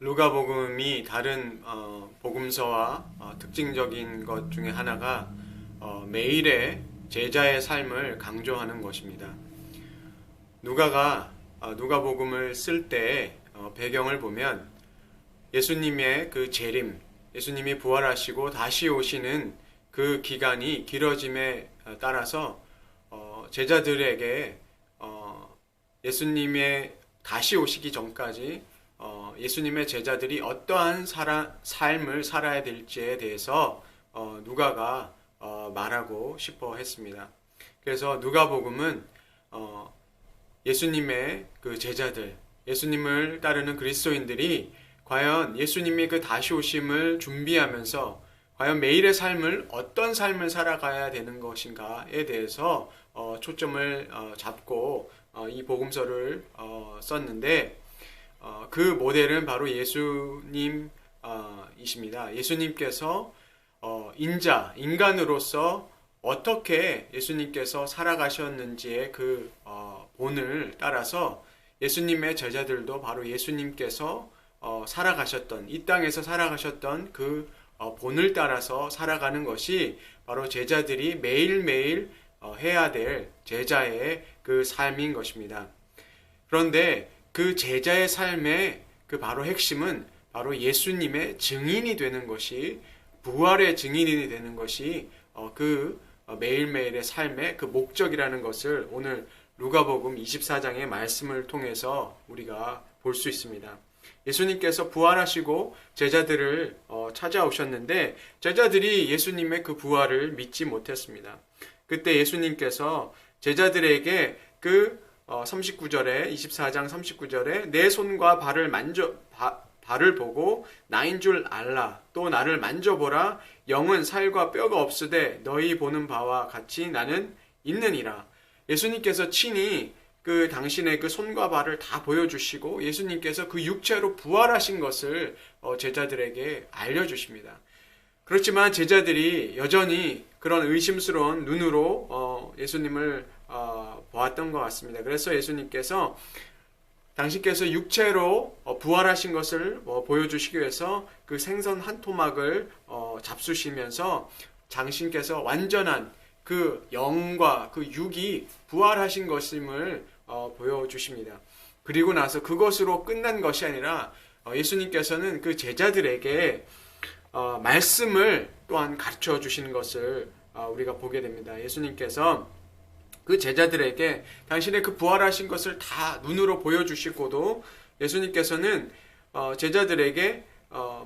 루가복음이 다른 복음서와 특징적인 것 중에 하나가 매일의 제자의 삶을 강조하는 것입니다. 누가복음을 쓸 때 배경을 보면 예수님의 그 재림, 예수님이 부활하시고 다시 오시는 그 기간이 길어짐에 따라서 제자들에게 예수님의 다시 오시기 전까지 예수님의 제자들이 어떠한 삶을 살아야 될지에 대해서 누가가 말하고 싶어 했습니다. 그래서 누가복음은 예수님의 그 제자들, 예수님을 따르는 그리스도인들이 과연 예수님이 그 다시 오심을 준비하면서 과연 매일의 삶을 어떤 삶을 살아가야 되는 것인가에 대해서 초점을 잡고 이 복음서를 썼는데 그 모델은 바로 예수님이십니다. 예수님께서 인간으로서 어떻게 예수님께서 살아가셨는지의 그 본을 따라서 예수님의 제자들도 바로 예수님께서 살아가셨던, 이 땅에서 살아가셨던 그 본을 따라서 살아가는 것이 바로 제자들이 매일매일 해야 될 제자의 그 삶인 것입니다. 그런데 그 제자의 삶의 그 바로 핵심은 바로 예수님의 증인이 되는 것이, 부활의 증인이 되는 것이 그 매일매일의 삶의 그 목적이라는 것을 오늘 루가복음 24장의 말씀을 통해서 우리가 볼 수 있습니다. 예수님께서 부활하시고 제자들을 찾아오셨는데 제자들이 예수님의 그 부활을 믿지 못했습니다. 그때 예수님께서 제자들에게 그 39절에 24장 39절에 내 손과 발을 보고 나인 줄 알라. 또 나를 만져보라. 영은 살과 뼈가 없으되 너희 보는 바와 같이 나는 있느니라. 예수님께서 친히 그 당신의 그 손과 발을 다 보여주시고 예수님께서 그 육체로 부활하신 것을 제자들에게 알려주십니다. 그렇지만 제자들이 여전히 그런 의심스러운 눈으로 예수님을 보았던 것 같습니다. 그래서 예수님께서 당신께서 육체로 부활하신 것을 보여주시기 위해서 그 생선 한 토막을 잡수시면서 당신께서 완전한 그 영과 그 육이 부활하신 것임을 보여주십니다. 그리고 나서 그것으로 끝난 것이 아니라 예수님께서는 그 제자들에게 말씀을 또한 가르쳐 주시는 것을 우리가 보게 됩니다. 예수님께서 그 제자들에게 당신의 그 부활하신 것을 다 눈으로 보여주시고도 예수님께서는 제자들에게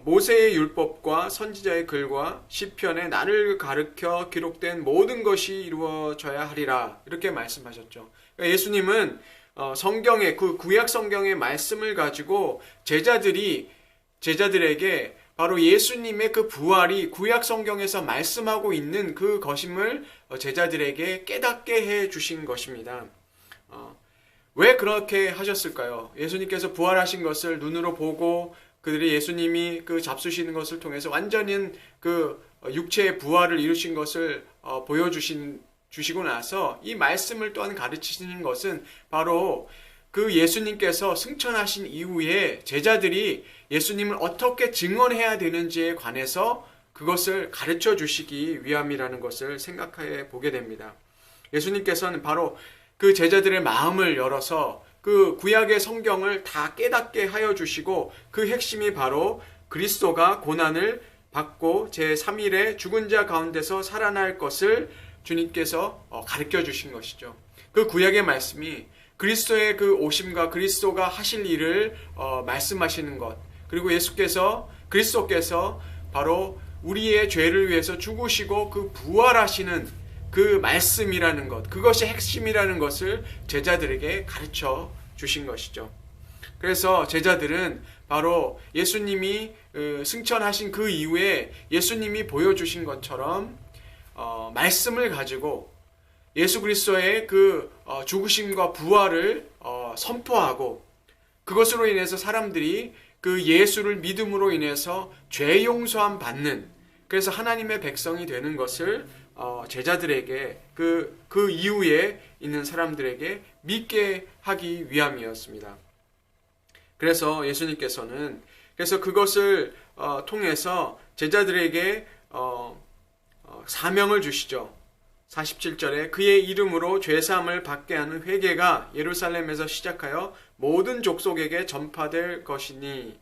모세의 율법과 선지자의 글과 시편에 나를 가르쳐 기록된 모든 것이 이루어져야 하리라 이렇게 말씀하셨죠. 그러니까 예수님은 성경의 그 구약 성경의 말씀을 가지고 제자들에게 바로 예수님의 그 부활이 구약 성경에서 말씀하고 있는 그 것임을 제자들에게 깨닫게 해 주신 것입니다. 왜 그렇게 하셨을까요? 예수님께서 부활하신 것을 눈으로 보고 그들이 예수님이 그 잡수시는 것을 통해서 완전히 그 육체의 부활을 이루신 것을 보여주시고 나서 이 말씀을 또한 가르치시는 것은 바로 그 예수님께서 승천하신 이후에 제자들이 예수님을 어떻게 증언해야 되는지에 관해서 그것을 가르쳐 주시기 위함이라는 것을 생각해 보게 됩니다. 예수님께서는 바로 그 제자들의 마음을 열어서 그 구약의 성경을 다 깨닫게 하여 주시고 그 핵심이 바로 그리스도가 고난을 받고 제3일에 죽은 자 가운데서 살아날 것을 주님께서 가르쳐 주신 것이죠. 그 구약의 말씀이 그리스도의 그 오심과 그리스도가 하실 일을 말씀하시는 것, 그리고 그리스도께서 바로 우리의 죄를 위해서 죽으시고 그 부활하시는 그 말씀이라는 것, 그것이 핵심이라는 것을 제자들에게 가르쳐 주신 것이죠. 그래서 제자들은 바로 예수님이 승천하신 그 이후에 예수님이 보여주신 것처럼 말씀을 가지고 예수 그리스도의 그 죽으심과 부활을 선포하고 그것으로 인해서 사람들이 그 예수를 믿음으로 인해서 죄 용서함 받는, 그래서 하나님의 백성이 되는 것을 제자들에게 그 이후에 있는 사람들에게 믿게 하기 위함이었습니다. 그래서 예수님께서는 그래서 그것을 통해서 제자들에게 사명을 주시죠. 47절에 그의 이름으로 죄사함을 받게 하는 회개가 예루살렘에서 시작하여 모든 족속에게 전파될 것이니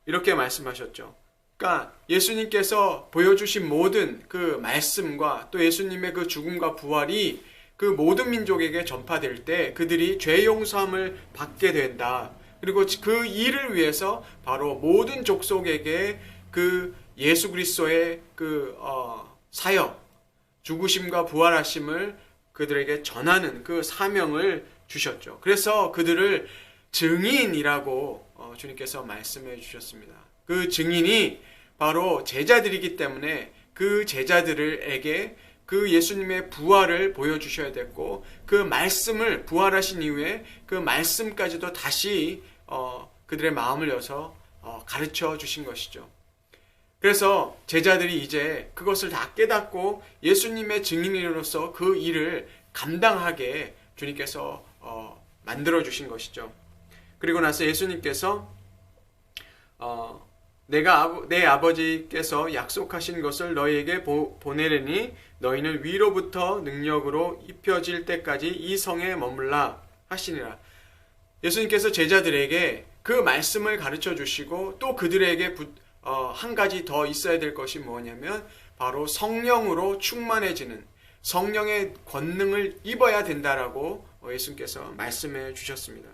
이렇게 말씀하셨죠. 그러니까 예수님께서 보여주신 모든 그 말씀과 또 예수님의 그 죽음과 부활이 그 모든 민족에게 전파될 때 그들이 죄 용서함을 받게 된다. 그리고 그 일을 위해서 바로 모든 족속에게 그 예수 그리스도의 그 사역, 죽으심과 부활하심을 그들에게 전하는 그 사명을 주셨죠. 그래서 그들을 증인이라고 주님께서 말씀해 주셨습니다. 그 증인이 바로 제자들이기 때문에 그 제자들에게 그 예수님의 부활을 보여주셔야 됐고 그 말씀을 부활하신 이후에 그 말씀까지도 다시 그들의 마음을 여서 가르쳐 주신 것이죠. 그래서 제자들이 이제 그것을 다 깨닫고 예수님의 증인으로서 그 일을 감당하게 주님께서 만들어 주신 것이죠. 그리고 나서 예수님께서 내 아버지께서 약속하신 것을 너희에게 보내려니 너희는 위로부터 능력으로 입혀질 때까지 이 성에 머물라 하시니라. 예수님께서 제자들에게 그 말씀을 가르쳐 주시고 또 그들에게 한 가지 더 있어야 될 것이 뭐냐면 바로 성령으로 충만해지는 성령의 권능을 입어야 된다라고 예수님께서 말씀해 주셨습니다.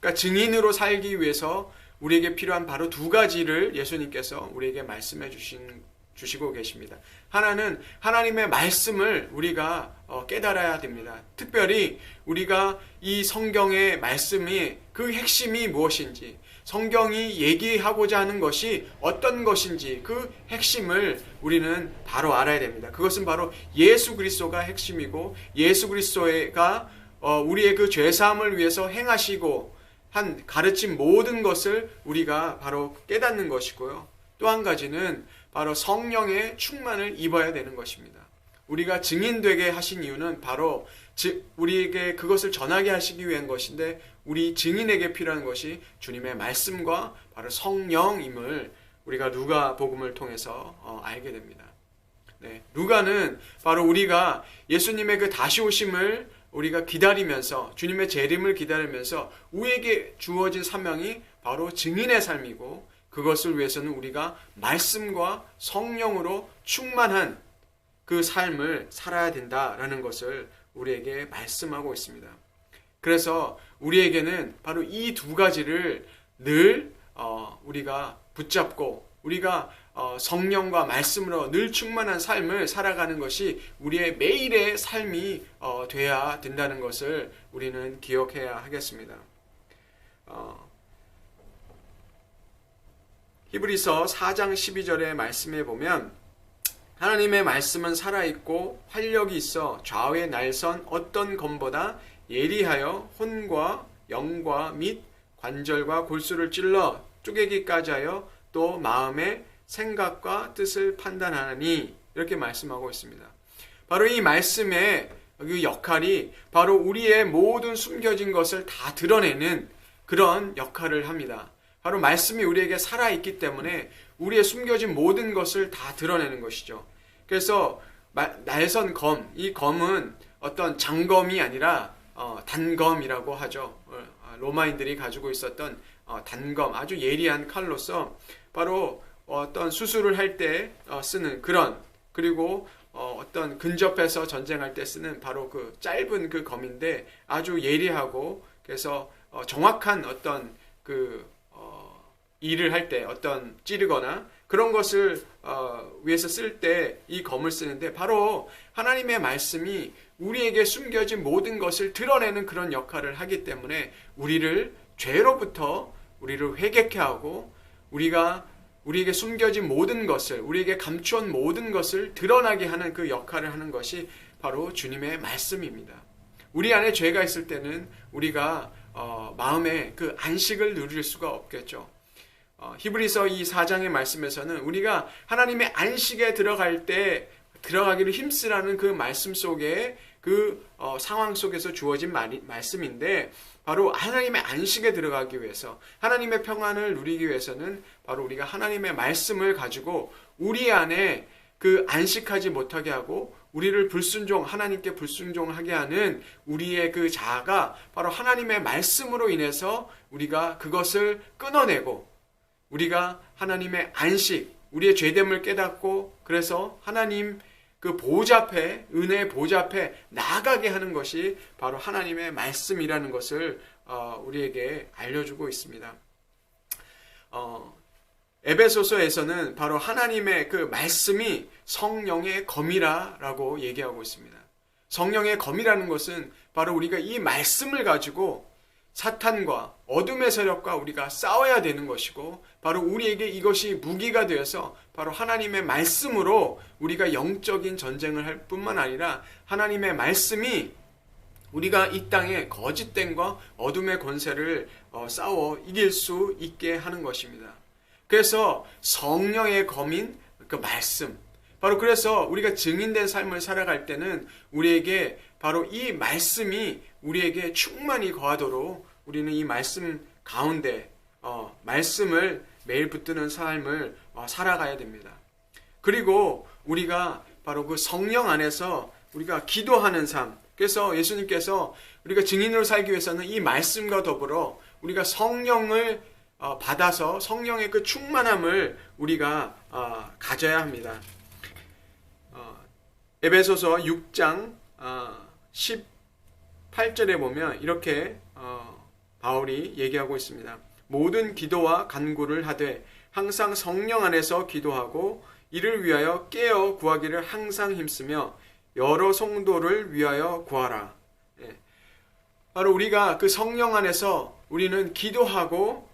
그러니까 증인으로 살기 위해서 우리에게 필요한 바로 두 가지를 예수님께서 우리에게 말씀해 주시고 계십니다. 하나는 하나님의 말씀을 우리가 깨달아야 됩니다. 특별히 우리가 이 성경의 말씀이 그 핵심이 무엇인지, 성경이 얘기하고자 하는 것이 어떤 것인지 그 핵심을 우리는 바로 알아야 됩니다. 그것은 바로 예수 그리스도가 핵심이고 예수 그리스도가 우리의 그 죄사함을 위해서 행하시고 한 가르친 모든 것을 우리가 바로 깨닫는 것이고요. 또 한 가지는 바로 성령의 충만을 입어야 되는 것입니다. 우리가 증인되게 하신 이유는 바로 우리에게 그것을 전하게 하시기 위한 것인데 우리 증인에게 필요한 것이 주님의 말씀과 바로 성령임을 우리가 누가복음을 통해서 알게 됩니다. 네, 누가는 바로 우리가 예수님의 그 다시 오심을 우리가 기다리면서 주님의 재림을 기다리면서 우리에게 주어진 사명이 바로 증인의 삶이고 그것을 위해서는 우리가 말씀과 성령으로 충만한 그 삶을 살아야 된다라는 것을 우리에게 말씀하고 있습니다. 그래서 우리에게는 바로 이 두 가지를 늘 우리가 붙잡고 우리가 성령과 말씀으로 늘 충만한 삶을 살아가는 것이 우리의 매일의 삶이 돼야 된다는 것을 우리는 기억해야 하겠습니다. 히브리서 4장 12절의 말씀에 보면 하나님의 말씀은 살아있고 활력이 있어 좌우에 날선 어떤 검보다 예리하여 혼과 영과 및 관절과 골수를 찔러 쪼개기까지 하여 또 마음의 생각과 뜻을 판단하니 이렇게 말씀하고 있습니다. 바로 이 말씀의 그 역할이 바로 우리의 모든 숨겨진 것을 다 드러내는 그런 역할을 합니다. 바로 말씀이 우리에게 살아있기 때문에 우리의 숨겨진 모든 것을 다 드러내는 것이죠. 그래서 날선 검, 이 검은 어떤 장검이 아니라 단검이라고 하죠. 로마인들이 가지고 있었던 단검, 아주 예리한 칼로서 바로 어떤 수술을 할 때 쓰는 그런, 그리고 어떤 근접해서 전쟁할 때 쓰는 바로 그 짧은 그 검인데 아주 예리하고 그래서 정확한 어떤 그 일을 할 때 어떤 찌르거나 그런 것을 위해서 쓸 때 이 검을 쓰는데 바로 하나님의 말씀이 우리에게 숨겨진 모든 것을 드러내는 그런 역할을 하기 때문에 우리를 죄로부터 우리를 회개케 하고 우리에게 숨겨진 모든 것을 우리에게 감추온 모든 것을 드러나게 하는 그 역할을 하는 것이 바로 주님의 말씀입니다. 우리 안에 죄가 있을 때는 우리가 마음에 그 안식을 누릴 수가 없겠죠. 히브리서 이 4장의 말씀에서는 우리가 하나님의 안식에 들어가기를 힘쓰라는 그 말씀 속에 그 상황 속에서 주어진 말씀인데 바로 하나님의 안식에 들어가기 위해서, 하나님의 평안을 누리기 위해서는 바로 우리가 하나님의 말씀을 가지고 우리 안에 그 안식하지 못하게 하고 우리를 하나님께 불순종하게 하는 우리의 그 자아가 바로 하나님의 말씀으로 인해서 우리가 그것을 끊어내고 우리가 하나님의 안식, 우리의 죄됨을 깨닫고 그래서 하나님 그 보좌 앞에, 은혜의 보좌 앞에 나아가게 하는 것이 바로 하나님의 말씀이라는 것을 우리에게 알려주고 있습니다. 에베소서에서는 바로 하나님의 그 말씀이 성령의 검이라고 얘기하고 있습니다. 성령의 검이라는 것은 바로 우리가 이 말씀을 가지고 사탄과 어둠의 세력과 우리가 싸워야 되는 것이고 바로 우리에게 이것이 무기가 되어서 바로 하나님의 말씀으로 우리가 영적인 전쟁을 할 뿐만 아니라 하나님의 말씀이 우리가 이 땅에 거짓됨과 어둠의 권세를 싸워 이길 수 있게 하는 것입니다. 그래서 성령의 검인 그 말씀, 바로 그래서 우리가 증인된 삶을 살아갈 때는 우리에게 바로 이 말씀이 우리에게 충만히 거하도록 우리는 이 말씀 가운데 말씀을 매일 붙드는 삶을 살아가야 됩니다. 그리고 우리가 바로 그 성령 안에서 우리가 기도하는 삶, 그래서 예수님께서 우리가 증인으로 살기 위해서는 이 말씀과 더불어 우리가 성령을 받아서 성령의 그 충만함을 우리가 가져야 합니다. 에베소서 6장 18절에 보면 이렇게 바울이 얘기하고 있습니다. 모든 기도와 간구를 하되 항상 성령 안에서 기도하고 이를 위하여 깨어 구하기를 항상 힘쓰며 여러 성도를 위하여 구하라. 바로 우리가 그 성령 안에서 우리는 기도하고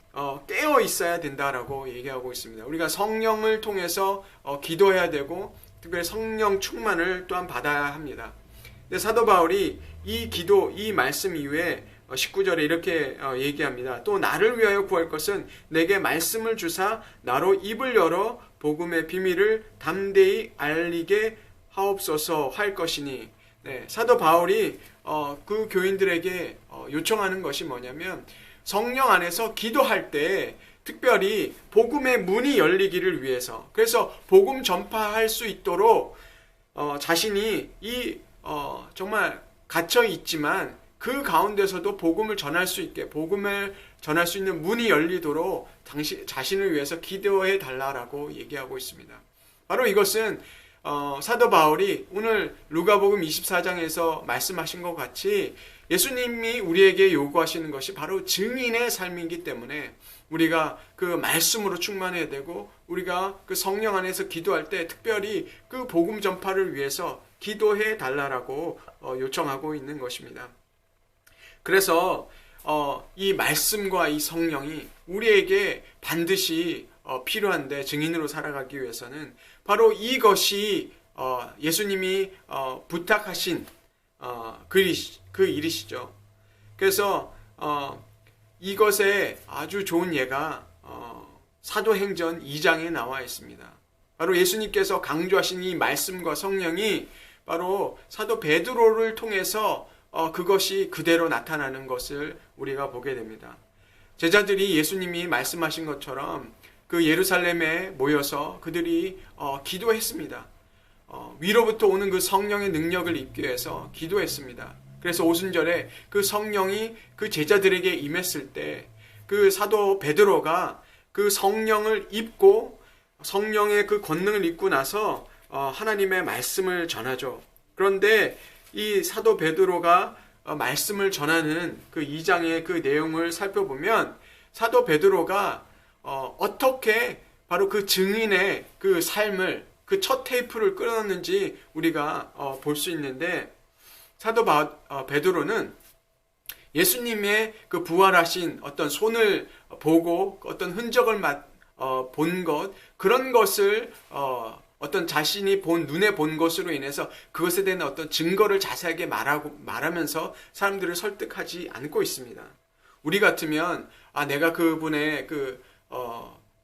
깨어 있어야 된다라고 얘기하고 있습니다. 우리가 성령을 통해서 기도해야 되고 특별히 성령 충만을 또한 받아야 합니다. 근데 사도 바울이 이 기도, 이 말씀 이후에 19절에 이렇게 얘기합니다. 또 나를 위하여 구할 것은 내게 말씀을 주사 나로 입을 열어 복음의 비밀을 담대히 알리게 하옵소서 할 것이니. 네, 사도 바울이 그 교인들에게 요청하는 것이 뭐냐면 성령 안에서 기도할 때 특별히 복음의 문이 열리기를 위해서, 그래서 복음 전파할 수 있도록 자신이 정말 갇혀 있지만 그 가운데서도 복음을 전할 수 있게, 복음을 전할 수 있는 문이 열리도록 자신을 위해서 기도해 달라라고 얘기하고 있습니다. 바로 이것은 사도 바울이 오늘 누가복음 24장에서 말씀하신 것 같이 예수님이 우리에게 요구하시는 것이 바로 증인의 삶이기 때문에 우리가 그 말씀으로 충만해야 되고 우리가 그 성령 안에서 기도할 때 특별히 그 복음 전파를 위해서 기도해 달라라고 요청하고 있는 것입니다. 그래서 이 말씀과 이 성령이 우리에게 반드시 필요한데 증인으로 살아가기 위해서는 바로 이것이 예수님이 부탁하신 그 일이시죠. 그래서 이것의 아주 좋은 예가 사도행전 2장에 나와 있습니다. 바로 예수님께서 강조하신 이 말씀과 성령이 바로 사도 베드로를 통해서 그것이 그대로 나타나는 것을 우리가 보게 됩니다. 제자들이 예수님이 말씀하신 것처럼 그 예루살렘에 모여서 그들이 기도했습니다. 위로부터 오는 그 성령의 능력을 입기 위해서 기도했습니다. 그래서 오순절에 그 성령이 그 제자들에게 임했을 때 그 사도 베드로가 그 성령을 입고 성령의 그 권능을 입고 나서 하나님의 말씀을 전하죠. 그런데 이 사도 베드로가 말씀을 전하는 그 2장의 그 내용을 살펴보면 사도 베드로가 어떻게 바로 그 증인의 그 삶을 그 첫 테이프를 끊었는지 우리가 볼 수 있는데 사도 베드로는 예수님의 그 부활하신 어떤 손을 보고 어떤 흔적을 본 것, 그런 것을 어떤 자신이 눈에 본 것으로 인해서 그것에 대한 어떤 증거를 자세하게 말하면서 사람들을 설득하지 않고 있습니다. 우리 같으면 내가 그분의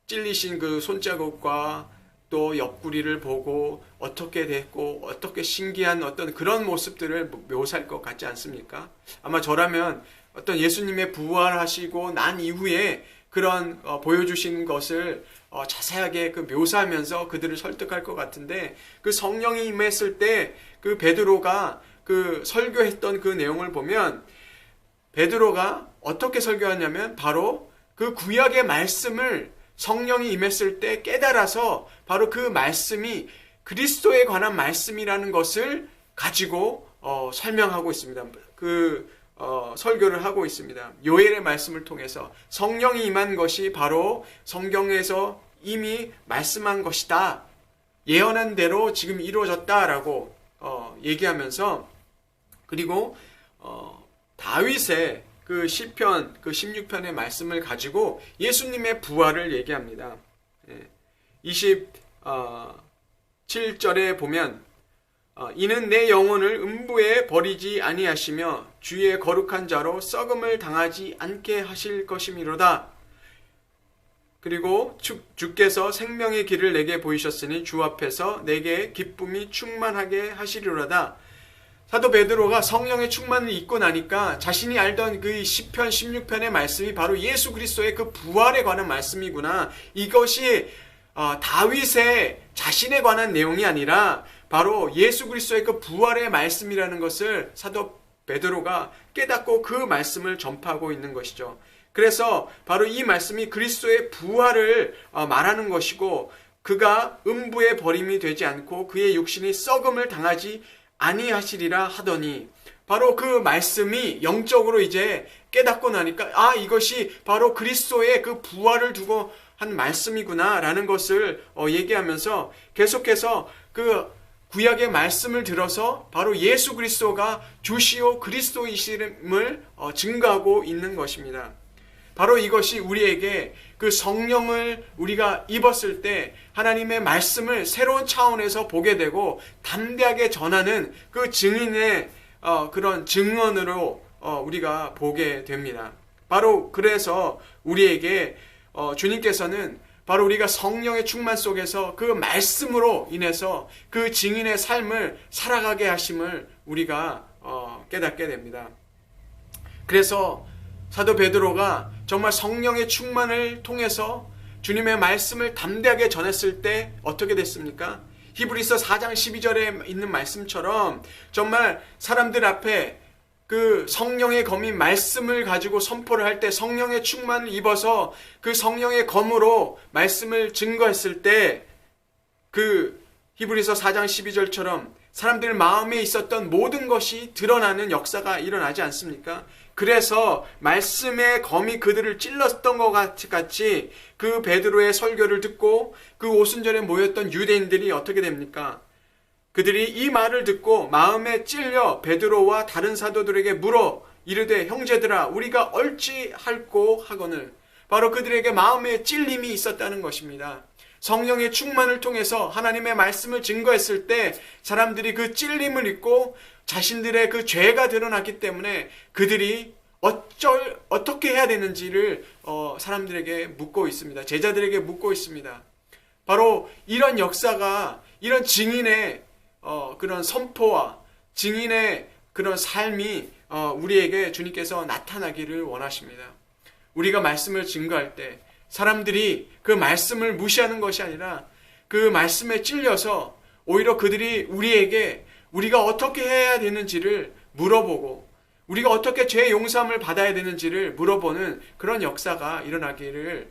찔리신 그 손자국과 또 옆구리를 보고 어떻게 됐고 어떻게 신기한 어떤 그런 모습들을 묘사할 것 같지 않습니까? 아마 저라면 어떤 예수님의 부활하시고 난 이후에 그런 보여주신 것을 자세하게 그 묘사하면서 그들을 설득할 것 같은데, 그 성령이 임했을 때 그 베드로가 그 설교했던 그 내용을 보면, 베드로가 어떻게 설교하냐면 바로 그 구약의 말씀을 성령이 임했을 때 깨달아서 바로 그 말씀이 그리스도에 관한 말씀이라는 것을 가지고 설명하고 있습니다. 설교를 하고 있습니다. 요엘의 말씀을 통해서 성령이 임한 것이 바로 성경에서 이미 말씀한 것이다, 예언한 대로 지금 이루어졌다라고 얘기하면서, 그리고 다윗의 그 시편 그 16편의 말씀을 가지고 예수님의 부활을 얘기합니다. 27절에 보면 이는 내 영혼을 음부에 버리지 아니하시며 주의 거룩한 자로 썩음을 당하지 않게 하실 것이미로다. 그리고 주께서 생명의 길을 내게 보이셨으니 주 앞에서 내게 기쁨이 충만하게 하시리로다. 사도 베드로가 성령의 충만을 입고 나니까 자신이 알던 그 시편 16편의 말씀이 바로 예수 그리스도의 그 부활에 관한 말씀이구나, 이것이 다윗의 자신에 관한 내용이 아니라 바로 예수 그리스도의 그 부활의 말씀이라는 것을 사도 베드로가 깨닫고 그 말씀을 전파하고 있는 것이죠. 그래서 바로 이 말씀이 그리스도의 부활을 말하는 것이고, 그가 음부에 버림이 되지 않고 그의 육신이 썩음을 당하지 아니하시리라 하더니, 바로 그 말씀이 영적으로 이제 깨닫고 나니까 이것이 바로 그리스도의 그 부활을 두고 한 말씀이구나 라는 것을 얘기하면서 계속해서 그 구약의 말씀을 들어서 바로 예수 그리스도가 주시오 그리스도이심을 증거하고 있는 것입니다. 바로 이것이 우리에게 그 성령을 우리가 입었을 때 하나님의 말씀을 새로운 차원에서 보게 되고 담대하게 전하는 그 증인의 그런 증언으로 우리가 보게 됩니다. 바로 그래서 우리에게 주님께서는 바로 우리가 성령의 충만 속에서 그 말씀으로 인해서 그 증인의 삶을 살아가게 하심을 우리가 깨닫게 됩니다. 그래서 사도 베드로가 정말 성령의 충만을 통해서 주님의 말씀을 담대하게 전했을 때 어떻게 됐습니까? 히브리서 4장 12절에 있는 말씀처럼 정말 사람들 앞에 그 성령의 검인 말씀을 가지고 선포를 할 때 성령의 충만을 입어서 그 성령의 검으로 말씀을 증거했을 때 그 히브리서 4장 12절처럼 사람들 마음에 있었던 모든 것이 드러나는 역사가 일어나지 않습니까? 그래서 말씀의 검이 그들을 찔렀던 것 같이 그 베드로의 설교를 듣고 그 오순절에 모였던 유대인들이 어떻게 됩니까? 그들이 이 말을 듣고 마음에 찔려 베드로와 다른 사도들에게 물어 이르되 형제들아 우리가 얼찌할꼬 하거늘, 바로 그들에게 마음에 찔림이 있었다는 것입니다. 성령의 충만을 통해서 하나님의 말씀을 증거했을 때 사람들이 그 찔림을 입고 자신들의 그 죄가 드러났기 때문에 그들이 어떻게 해야 되는지를 사람들에게 묻고 있습니다. 제자들에게 묻고 있습니다. 바로 이런 역사가, 이런 증인의 그런 선포와 증인의 그런 삶이 우리에게 주님께서 나타나기를 원하십니다. 우리가 말씀을 증거할 때 사람들이 그 말씀을 무시하는 것이 아니라 그 말씀에 찔려서 오히려 그들이 우리에게 우리가 어떻게 해야 되는지를 물어보고 우리가 어떻게 죄 용서함을 받아야 되는지를 물어보는 그런 역사가 일어나기를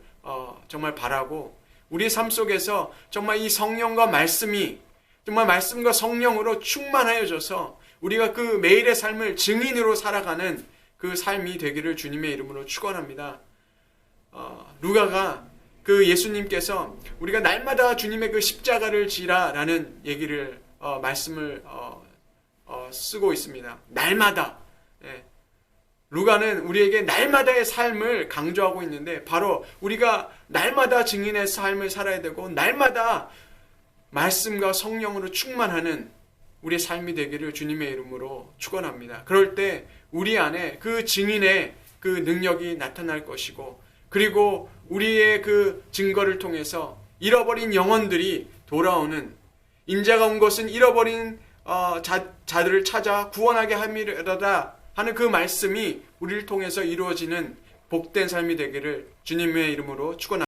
정말 바라고, 우리 삶 속에서 정말 이 성령과 말씀이 정말 말씀과 성령으로 충만하여져서 우리가 그 매일의 삶을 증인으로 살아가는 그 삶이 되기를 주님의 이름으로 축원합니다. 루가가 그 예수님께서 우리가 날마다 주님의 그 십자가를 지라라는 얘기를 말씀을 쓰고 있습니다. 날마다. 루가는 우리에게 날마다의 삶을 강조하고 있는데 바로 우리가 날마다 증인의 삶을 살아야 되고 날마다 말씀과 성령으로 충만하는 우리의 삶이 되기를 주님의 이름으로 축원합니다. 그럴 때 우리 안에 그 증인의 그 능력이 나타날 것이고, 그리고 우리의 그 증거를 통해서 잃어버린 영혼들이 돌아오는, 인자가 온 것은 잃어버린 자들을 찾아 구원하게 함이로다 하는 그 말씀이 우리를 통해서 이루어지는 복된 삶이 되기를 주님의 이름으로 축원합니다.